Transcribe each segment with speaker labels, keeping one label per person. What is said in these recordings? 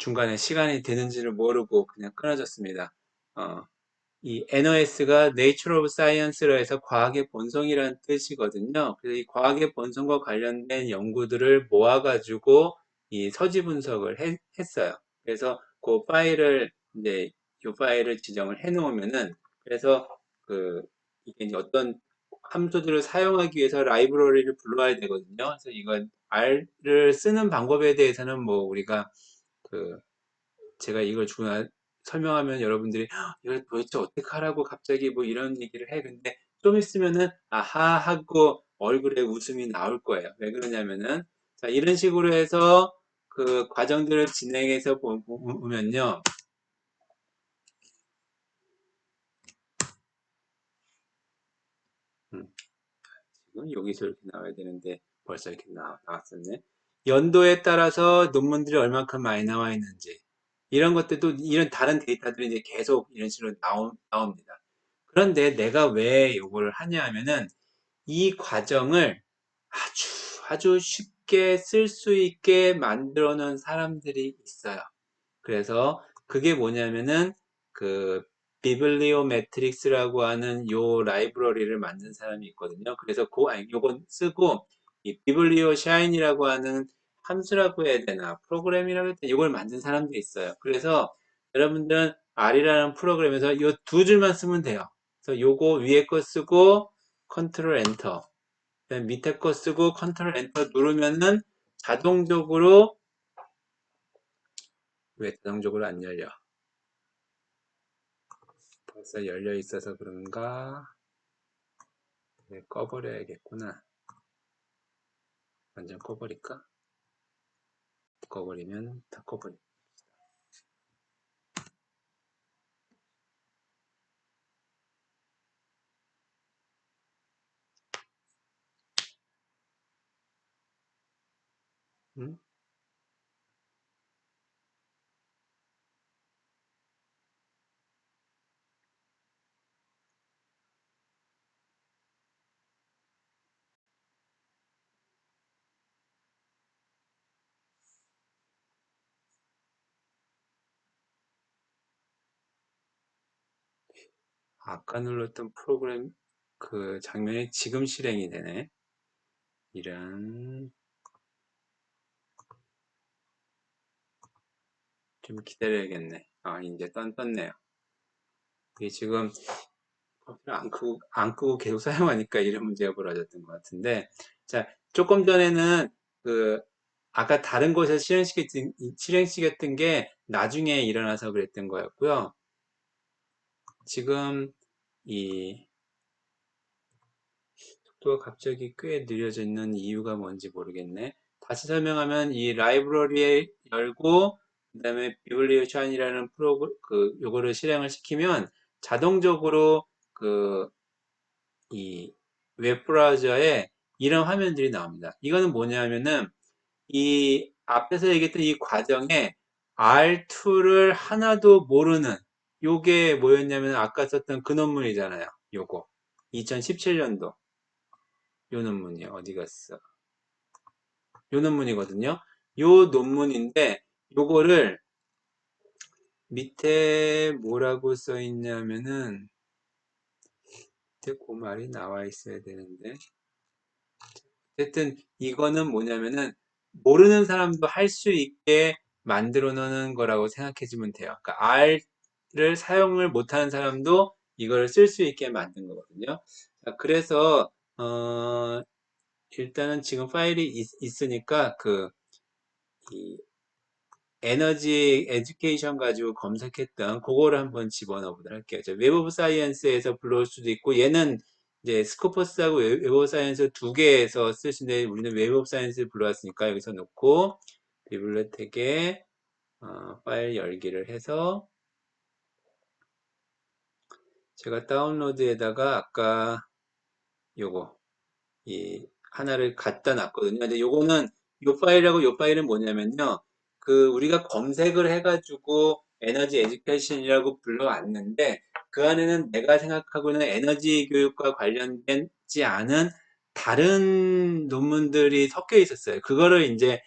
Speaker 1: 중간에 시간이 되는지를 모르고 그냥 끊어졌습니다. 어, 이 NOS가 Nature of Science로 해서 과학의 본성이라는 뜻이거든요. 그래서 이 과학의 본성과 관련된 연구들을 모아가지고 이 서지 분석을 했어요. 그래서 그 파일을 이제 이 파일을 지정을 해 놓으면은 그래서 그 이게 이제 어떤 함수들을 사용하기 위해서 라이브러리를 불러야 되거든요. 그래서 이건 R을 쓰는 방법에 대해서는 뭐 우리가 그 제가 이걸 설명하면 여러분들이 이걸 도대체 어떻게 하라고 갑자기 뭐 이런 얘기를 해. 근데 좀 있으면은 아하 하고 얼굴에 웃음이 나올 거예요. 왜 그러냐면은 자, 이런 식으로 해서 그 과정들을 진행해서 보면요. 지금 여기서 이렇게 나와야 되는데 벌써 이렇게 나왔었네. 연도에 따라서 논문들이 얼마큼 많이 나와 있는지 이런 것들도 이런 다른 데이터들이 이제 계속 이런 식으로 나옵니다. 그런데 내가 왜 이걸 하냐 하면은 이 과정을 아주 쉽게 쓸 수 있게 만들어 놓은 사람들이 있어요. 그래서 그게 뭐냐면은 그 비블리오메트릭스라고 하는 요 라이브러리를 만든 사람이 있거든요. 그래서 요건 쓰고 이 비블리오 샤인이라고 하는 함수라고 해야 되나 프로그램이라고 해야 되나 이걸 만든 사람도 있어요. 그래서 여러분들은 R이라는 프로그램에서 요 두 줄만 쓰면 돼요. 그래서 요거 위에 거 쓰고 컨트롤 엔터 밑에 거 쓰고 컨트롤 엔터 누르면은 자동적으로 왜 자동적으로 안 열려? 벌써 열려 있어서 그런가? 네, 꺼버려야겠구나. 완전 꺼버릴까? 꺼버리면 다 꺼버려. 응? 아까 눌렀던 프로그램 그 장면이 지금 실행이 되네. 이런 좀 기다려야겠네. 아 이제 떴네요. 이게 지금 안 끄고 계속 사용하니까 이런 문제가 벌어졌던 것 같은데, 자, 조금 전에는 그, 아까 다른 곳에서 실행시켰던 게 나중에 일어나서 그랬던 거였고요. 지금 이 속도가 갑자기 꽤 느려져 있는 이유가 뭔지 모르겠네. 다시 설명하면 이 라이브러리에 열고, 그 다음에 비블리오션이라는 요거를 실행을 시키면 자동적으로 그 이 웹브라우저에 이런 화면들이 나옵니다. 이거는 뭐냐면은 이 앞에서 얘기했던 이 과정에 R2를 하나도 모르는 요게 뭐였냐면 아까 썼던 그 논문이잖아요. 요거 2017년도 요 논문이 어디 갔어? 요 논문이거든요. 요 논문인데 요거를 밑에 뭐라고 써 있냐면은 밑에 그 말이 나와 있어야 되는데 어쨌든 이거는 뭐냐면은 모르는 사람도 할 수 있게 만들어 놓는 거라고 생각해 주면 돼요. 그러니까 R을 사용을 못하는 사람도 이걸 쓸 수 있게 만든 거거든요. 자, 그래서 일단은 지금 파일이 있으니까 이 에너지 에듀케이션 가지고 검색했던 그거를 한번 집어넣어 보도록 할게요. 웹 오브 사이언스에서 불러올 수도 있고 얘는 이제 스코퍼스하고 웹 오브 사이언스 두 개에서 쓰시는데 우리는 웹 오브 사이언스 불러왔으니까 여기서 놓고 비블리오텍에 파일 열기를 해서 제가 다운로드에다가 아까 요거 이 하나를 갖다 놨거든요. 근데 요거는 요 파일하고 요 파일은 뭐냐면요. 그 우리가 검색을 해가지고 에너지 에듀케이션이라고 불러왔는데 그 안에는 내가 생각하고 있는 에너지 교육과 관련되지 않은 다른 논문들이 섞여 있었어요. 그거를 이제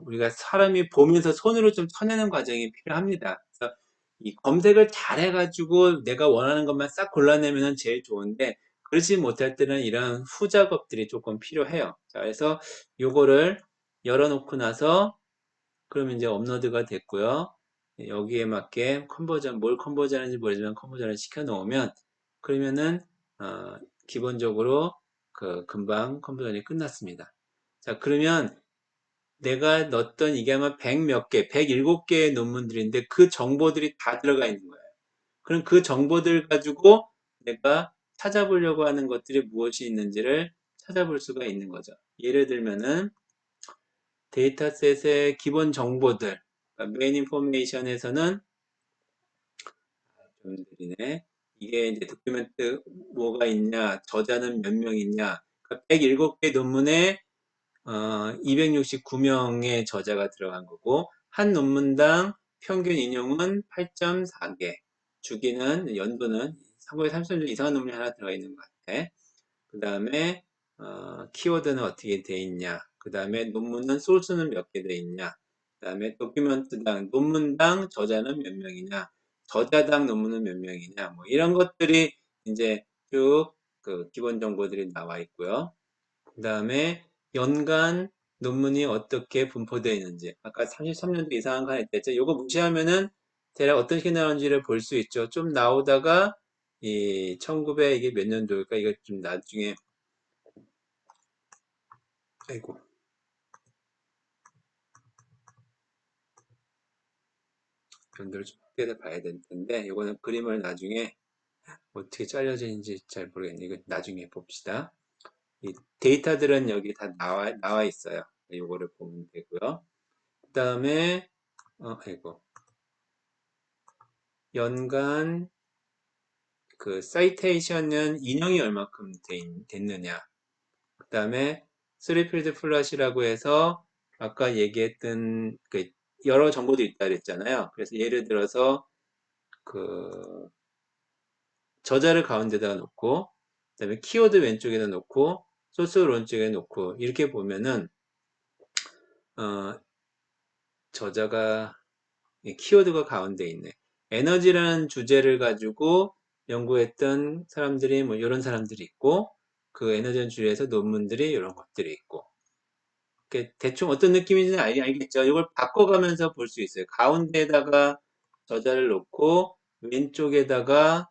Speaker 1: 우리가 사람이 보면서 손으로 좀 쳐내는 과정이 필요합니다. 그래서 이 검색을 잘 해가지고 내가 원하는 것만 싹 골라내면 제일 좋은데, 그러지 못할 때는 이런 후작업들이 조금 필요해요. 자, 그래서 요거를 열어놓고 나서, 그러면 이제 업로드가 됐고요. 여기에 맞게 컨버전, 뭘 컨버전하는지 모르지만 컨버전을 시켜 놓으면, 그러면은, 기본적으로 금방 컨버전이 끝났습니다. 자, 그러면 내가 넣었던 이게 아마 100 몇 개, 107개의 논문들인데 그 정보들이 다 들어가 있는 거예요. 그럼 그 정보들 가지고 내가 찾아보려고 하는 것들이 무엇이 있는지를 찾아볼 수가 있는 거죠. 예를 들면은 데이터셋의 기본 정보들, 그러니까 메인 인포메이션에서는 좀 느리네. 이게 이제 도큐멘트 뭐가 있냐, 저자는 몇 명이냐, 그러니까 107개 논문에 269명의 저자가 들어간 거고, 한 논문당 평균 인용은 8.4개, 주기는, 연도는 330점 이상한 논문이 하나 들어가 있는 것 같아. 그 다음에, 키워드는 어떻게 돼 있냐. 그 다음에 논문은 소스는 몇 개 돼 있냐. 그 다음에 도큐멘트당, 논문당 저자는 몇 명이냐. 저자당 논문은 몇 명이냐. 뭐 이런 것들이 이제 쭉 그 기본 정보들이 나와 있고요. 그 다음에 연간 논문이 어떻게 분포되어 있는지, 아까 33년도 이상한 거 했댔죠. 이거 무시하면은 대략 어떻게 나오는지를 볼 수 있죠. 좀 나오다가 이 1900, 이게 몇 년도일까? 이거 좀 나중에, 아이고, 연도를 좀 확대해서 봐야 될 텐데, 이거는 그림을 나중에 어떻게 잘려지는지 잘 모르겠네. 이거 나중에 봅시다. 이 데이터들은 여기 다 나와 있어요. 이거를 보면 되고요. 그 다음에, 아이고, 연간 그 사이테이션은 인용이 얼마큼 됐느냐. 그 다음에 스리필드 플롯이라고 해서 아까 얘기했던 그 여러 정보도 있다 그랬잖아요. 그래서 예를 들어서 그 저자를 가운데다가 놓고, 그다음에 키워드 왼쪽에다 놓고, 소스 오른쪽에 놓고 이렇게 보면은 어, 저자가 키워드가 가운데 있네. 에너지라는 주제를 가지고 연구했던 사람들이 뭐 이런 사람들이 있고, 그 에너지라는 주제에서 논문들이 이런 것들이 있고, 대충 어떤 느낌인지는 알겠죠. 이걸 바꿔가면서 볼 수 있어요. 가운데에다가 저자를 놓고 왼쪽에다가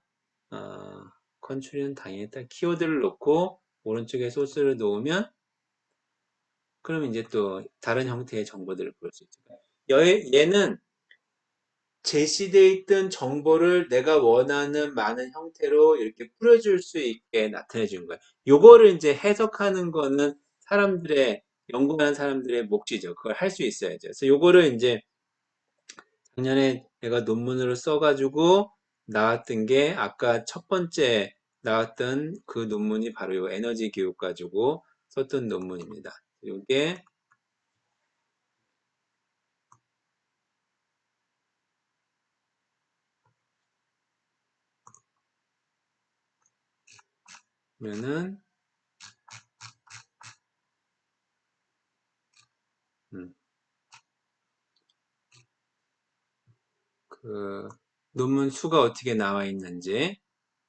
Speaker 1: 컨트리는 당연히 일단 키워드를 놓고 오른쪽에 소스를 놓으면, 그럼 이제 또 다른 형태의 정보들을 볼 수 있죠. 얘는 제시되어 있던 정보를 내가 원하는 많은 형태로 이렇게 뿌려줄 수 있게 나타내 준 거예요. 요거를 이제 해석하는 거는 사람들의, 연구하는 사람들의 몫이죠. 그걸 할 수 있어야죠. 그래서 요거를 이제 작년에 내가 논문으로 써가지고 나왔던 게, 아까 첫 번째 나왔던 그 논문이 바로 요 에너지 교육 가지고 썼던 논문입니다. 요게 보면은 음, 그 논문 수가 어떻게 나와 있는지,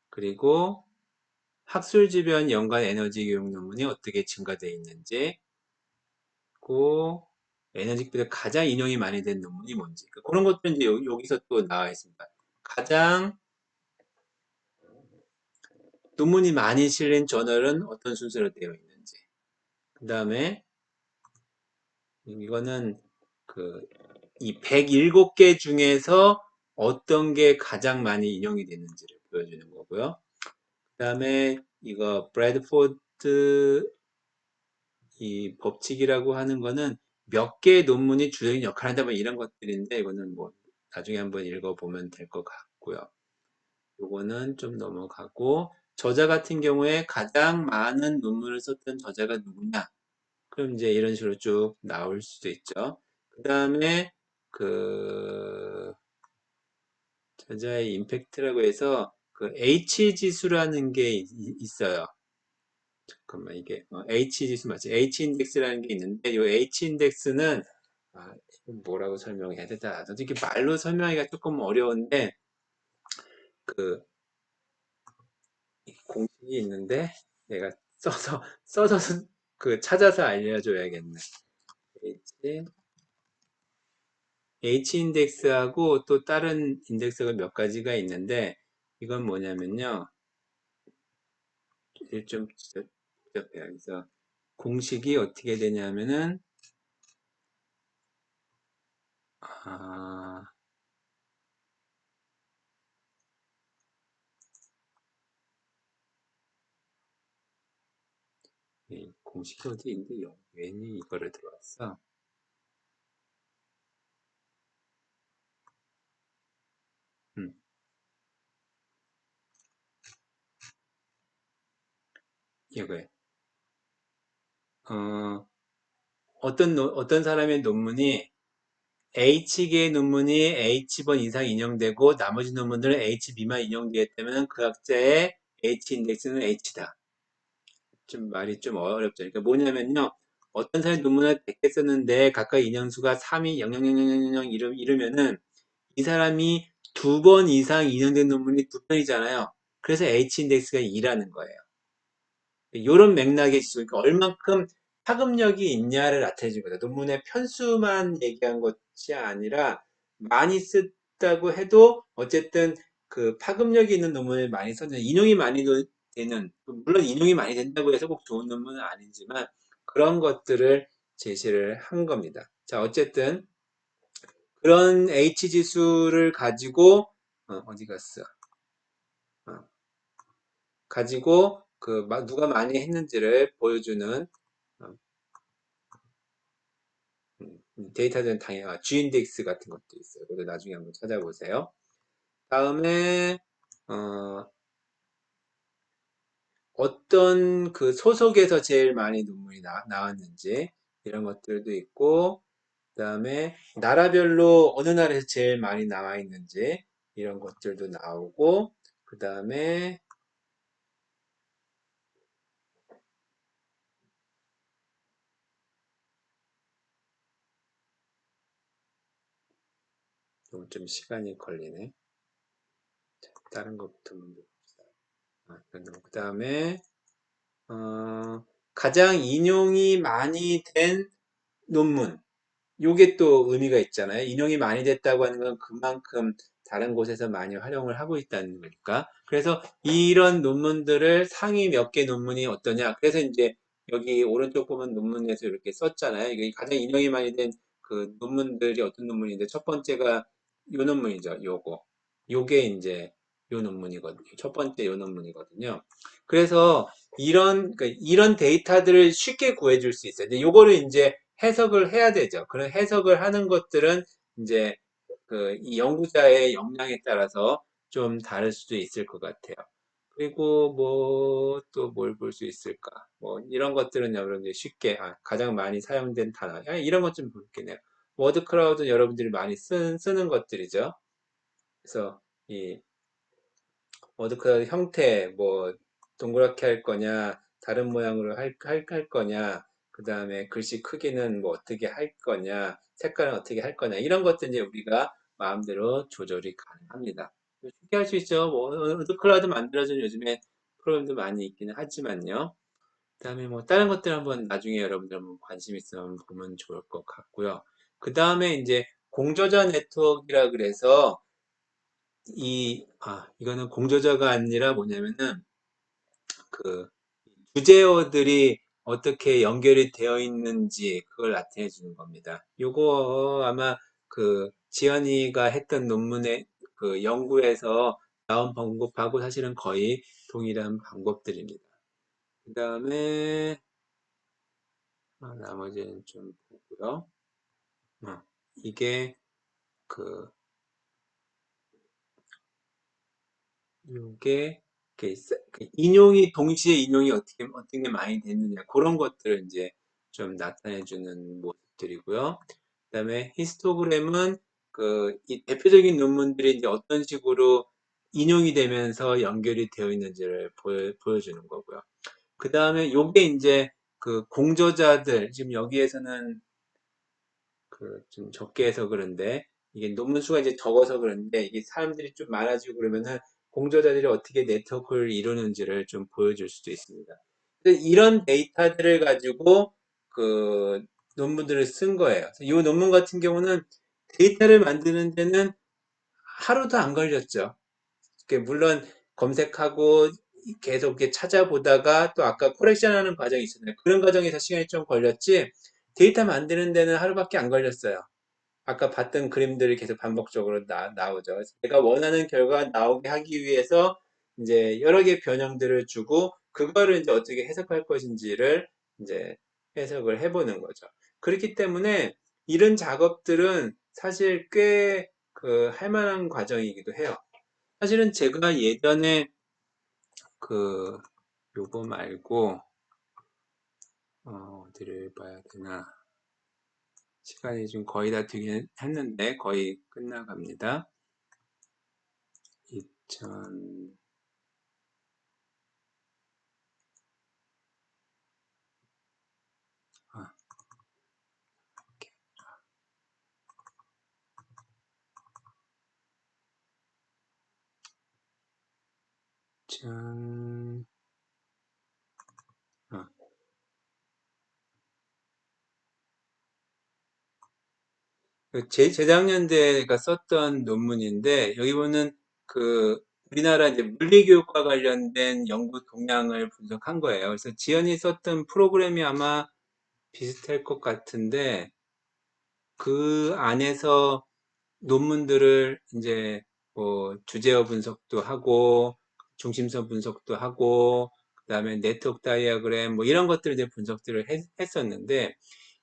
Speaker 1: 그리고 학술 주변 연관 에너지 교육 논문이 어떻게 증가되어 있는지, 그 에너지 교육에 가장 인용이 많이 된 논문이 뭔지, 그런 것들은 이제 여기서 또 나와 있습니다. 가장 논문이 많이 실린 저널은 어떤 순서로 되어 있는지, 그 다음에 이거는 그 이 107개 중에서 어떤 게 가장 많이 인용이 됐는지를 보여주는 거고요. 그 다음에 이거 브래드포드 이 법칙이라고 하는 거는 몇 개의 논문이 주요적인 역할을 한다, 뭐 이런 것들인데, 이거는 뭐 나중에 한번 읽어보면 될 것 같고요. 요거는 좀 넘어가고, 저자 같은 경우에 가장 많은 논문을 썼던 저자가 누구냐? 그럼 이제 이런 식으로 쭉 나올 수도 있죠. 그 다음에 그 저자의 임팩트라고 해서 그 H 지수라는 게 있어요. 잠깐만, 이게, H 지수 맞지? H 인덱스라는 게 있는데, 이 H 인덱스는, 이건 뭐라고 설명해야 되나? 저도 이게 말로 설명하기가 조금 어려운데, 그, 공식이 있는데, 내가 써서, 찾아서 알려줘야겠네. H, H 인덱스하고 또 다른 인덱스가 몇 가지가 있는데, 이건 뭐냐면요. 이게 좀 복잡해요. 그래서 공식이 어떻게 되냐면은, 아, 이 공식이 어디 있는데, 왠이 이거를 들어왔어. 음, 이거예요. 어, 어떤 사람의 논문이 H개의 논문이 H번 이상 인용되고 나머지 논문들은 H 미만 인용되었다면 그 학자의 H 인덱스는 H다. 좀 말이 좀 어렵죠. 그러니까 뭐냐면요. 어떤 사람이 논문을 100개 썼는데 각각 인용수가 3이 00000 이르면은 이 사람이 2번 이상 인용된 논문이 2편이잖아요. 그래서 H 인덱스가 2라는 거예요. 이런 맥락의 지수, 그러니까 얼만큼 파급력이 있냐를 나타내 준 거다. 논문의 편수만 얘기한 것이 아니라 많이 썼다고 해도 어쨌든 그 파급력이 있는 논문을 많이 썼는 인용이 많이 되는, 물론 인용이 많이 된다고 해서 꼭 좋은 논문은 아니지만 그런 것들을 제시를 한 겁니다. 자, 어쨌든 그런 H 지수를 가지고 어디 갔어? 어, 가지고 누가 많이 했는지를 보여주는 어, 데이터는 당연히 G인덱스 같은 것도 있어요. 그것도 나중에 한번 찾아보세요. 다음에 어, 어떤 그 소속에서 제일 많이 논문이 나왔는지 이런 것들도 있고, 그 다음에 나라별로 어느 나라에서 제일 많이 나와 있는지 이런 것들도 나오고, 그 다음에 좀 시간이 걸리네. 다른 것부터 먼저 봅시다. 그 다음에 가장 인용이 많이 된 논문. 요게 또 의미가 있잖아요. 인용이 많이 됐다고 하는 건 그만큼 다른 곳에서 많이 활용을 하고 있다는 거니까. 그래서 이런 논문들을 상위 몇 개 논문이 어떠냐. 그래서 이제 여기 오른쪽 보면 논문에서 이렇게 썼잖아요. 이게 가장 인용이 많이 된 그 논문들이 어떤 논문인데 첫 번째가 요 논문이죠. 요게 이제 요 논문이거든요. 첫 번째 요 논문이거든요. 그래서 이런 데이터들을 쉽게 구해줄 수 있어요. 근데 요거를 이제 해석을 해야 되죠. 그런 해석을 하는 것들은 이제 이 연구자의 역량에 따라서 좀 다를 수도 있을 것 같아요. 그리고 뭐 또 뭘 볼 수 있을까? 뭐 이런 것들은 여러분들이 쉽게 가장 많이 사용된 단어 이런 것 좀 볼게요. 워드 클라우드는 여러분들이 많이 쓰는 것들이죠. 그래서 이 워드클라우드 형태, 뭐, 동그랗게 할 거냐, 다른 모양으로 할 거냐, 그 다음에 글씨 크기는 뭐 어떻게 할 거냐, 색깔은 어떻게 할 거냐, 이런 것들 이제 우리가 마음대로 조절이 가능합니다. 쉽게 할 수 있죠. 뭐, 워드클라우드 만들어주는 요즘에 프로그램도 많이 있기는 하지만요. 그 다음에 뭐, 다른 것들 한번 나중에 여러분들 한번 관심 있으면 보면 좋을 것 같고요. 그 다음에 이제 공저자 네트워크라 그래서 이거는 공저자가 아니라 뭐냐면은, 그, 주제어들이 어떻게 연결이 되어 있는지 그걸 나타내 주는 겁니다. 요거 아마 지연이가 했던 논문의 연구에서 나온 방법하고 사실은 거의 동일한 방법들입니다. 그 다음에, 나머지는 좀 보고요. 이게, 그, 요게 인용이 동시에 인용이 어떻게 많이 됐느냐 그런 것들을 이제 좀 나타내주는 모습들이고요. 그다음에 히스토그램은 이 대표적인 논문들이 이제 어떤 식으로 인용이 되면서 연결이 되어 있는지를 보여주는 거고요. 그 다음에 요게 이제 그 공저자들, 지금 여기에서는 그 좀 적게 해서 그런데, 이게 논문 수가 이제 적어서 그런데, 이게 사람들이 좀 많아지고 그러면은 공저자들이 어떻게 네트워크를 이루는지를 좀 보여줄 수도 있습니다. 근데 이런 데이터들을 가지고 그 논문들을 쓴 거예요. 이 논문 같은 경우는 데이터를 만드는 데는 하루도 안 걸렸죠. 물론 검색하고 계속 이렇게 찾아보다가 또 아까 코렉션 하는 과정이 있었나요? 그런 과정에서 시간이 좀 걸렸지 데이터 만드는 데는 하루밖에 안 걸렸어요. 아까 봤던 그림들이 계속 반복적으로 나오죠. 제가 원하는 결과 나오게 하기 위해서 이제 여러 개의 변형들을 주고 그거를 이제 어떻게 해석할 것인지를 이제 해석을 해보는 거죠. 그렇기 때문에 이런 작업들은 사실 꽤 그 할 만한 과정이기도 해요. 사실은 제가 예전에 그 요거 말고 어디를 봐야 되나 시간이 좀 거의 다 되긴 했는데 거의 끝나갑니다. 2000 아, 짠. 아, 재작년대가 썼던 논문인데 여기 보는 그 우리나라 이제 물리교육과 관련된 연구 동향을 분석한 거예요. 그래서 지연이 썼던 프로그램이 아마 비슷할 것 같은데 그 안에서 논문들을 이제 뭐 주제어 분석도 하고 중심선 분석도 하고 그다음에 네트워크 다이어그램 뭐 이런 것들 이제 분석들을 했었는데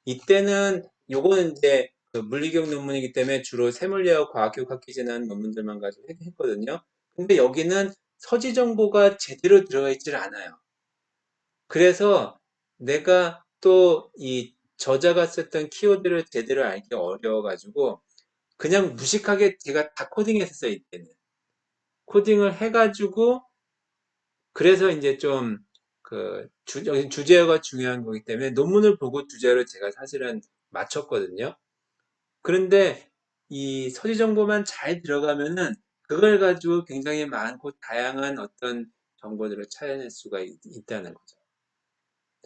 Speaker 1: 이때는 요거는 이제 그 물리교육 논문이기 때문에 주로 생물리학 과학교육 학기 지난 논문들만 가지고 했거든요. 근데 여기는 서지 정보가 제대로 들어가 있질 않아요. 그래서 내가 또 이 저자가 썼던 키워드를 제대로 알기 어려워가지고 그냥 무식하게 제가 다 코딩했었어요, 이때는. 코딩을 해가지고, 그래서 이제 좀, 여기 주제어가 중요한 거기 때문에 논문을 보고 주제어를 제가 사실은 맞췄거든요. 그런데 이 서지 정보만 잘 들어가면은 그걸 가지고 굉장히 많고 다양한 어떤 정보들을 찾아낼 수가 있다는 거죠.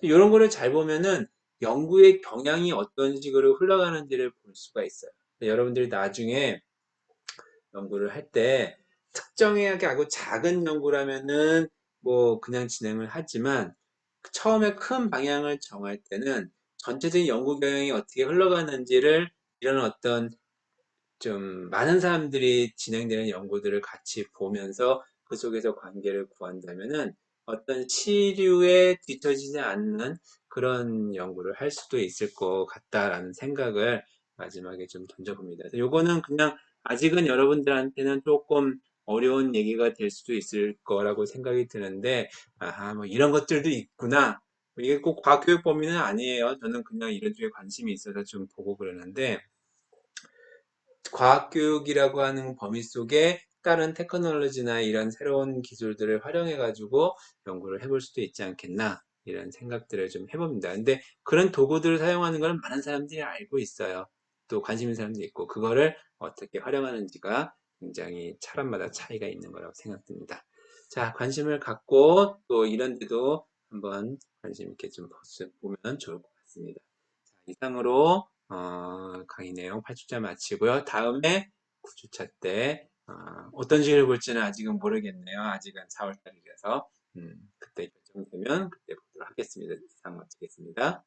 Speaker 1: 이런 거를 잘 보면은 연구의 경향이 어떤 식으로 흘러가는지를 볼 수가 있어요. 여러분들이 나중에 연구를 할 때 특정하게 하고 작은 연구라면은 뭐 그냥 진행을 하지만 처음에 큰 방향을 정할 때는 전체적인 연구 경향이 어떻게 흘러가는지를 이런 어떤 좀 많은 사람들이 진행되는 연구들을 같이 보면서 그 속에서 관계를 구한다면은 어떤 시류에 뒤처지지 않는 그런 연구를 할 수도 있을 것 같다라는 생각을 마지막에 좀 던져봅니다. 요거는 그냥 아직은 여러분들한테는 조금 어려운 얘기가 될 수도 있을 거라고 생각이 드는데, 아하, 뭐 이런 것들도 있구나. 이게 꼭 과학교육 범위는 아니에요. 저는 그냥 이런 쪽에 관심이 있어서 좀 보고 그러는데, 과학교육이라고 하는 범위 속에 다른 테크놀로지나 이런 새로운 기술들을 활용해 가지고 연구를 해볼 수도 있지 않겠나 이런 생각들을 좀 해봅니다. 근데 그런 도구들을 사용하는 걸 많은 사람들이 알고 있어요. 또 관심 있는 사람도 있고 그거를 어떻게 활용하는지가 굉장히 사람마다 차이가 있는 거라고 생각됩니다. 자, 관심을 갖고 또 이런 데도 한번 관심 있게 좀 보면 좋을 것 같습니다. 이상으로 강의 내용 8주차 마치고요. 다음에 9주차 때 어떤 식으로 볼지는 아직은 모르겠네요. 아직은 4월 달이라서 그때 결정되면 그때 보도록 하겠습니다. 이상 마치겠습니다.